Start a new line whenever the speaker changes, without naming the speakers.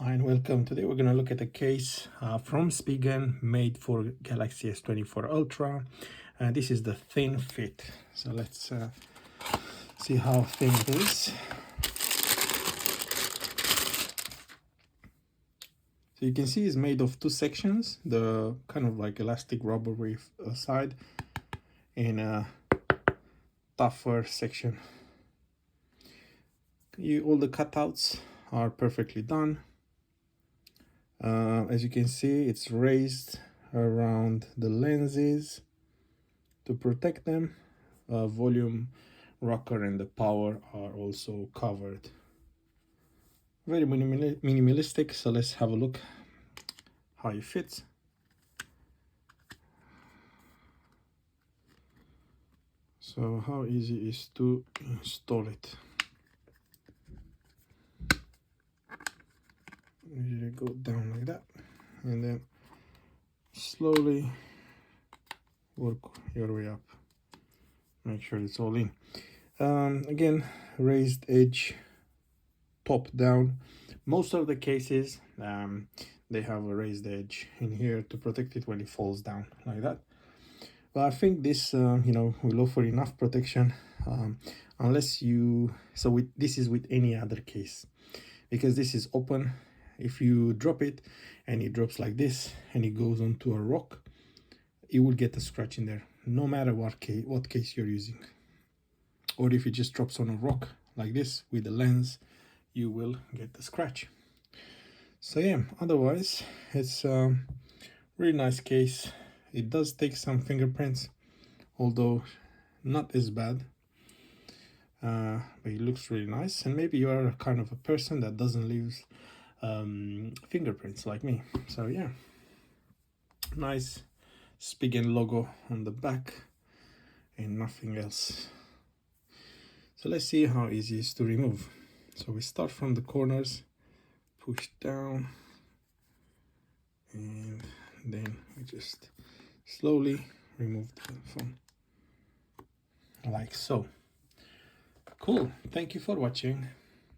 Hi and welcome. Today we're going to look at a case from Spigen made for Galaxy S24 Ultra. This is the Thin Fit. So let's see how thin it is. So you can see it's made of two sections, the kind of like elastic rubber with a side and a tougher section. All the cutouts are perfectly done. As you can see, it's raised around the lenses to protect them. Volume, rocker and the power are also covered. Very minimalistic, so let's have a look how it fits. So how easy is to install it? Usually go down like that and then slowly work your way up. Make sure it's all in. Again, raised edge, top down. Most of the cases they have a raised edge in here to protect it when it falls down like that. But I think this will offer enough protection, unless you this is with any other case, because this is open. If you drop it and it drops like this and it goes onto a rock, it will get a scratch in there, no matter what case you're using. Or if it just drops on a rock like this with the lens, you will get the scratch. So yeah, otherwise it's a really nice case. It does take some fingerprints, although not as bad, but it looks really nice. And maybe you are a kind of a person that doesn't leave fingerprints like me. So yeah, nice Spigen logo on the back and nothing else. So let's see how easy it is to remove. So we start from the corners, push down, and then we just slowly remove the phone like so. Cool. Thank you for watching.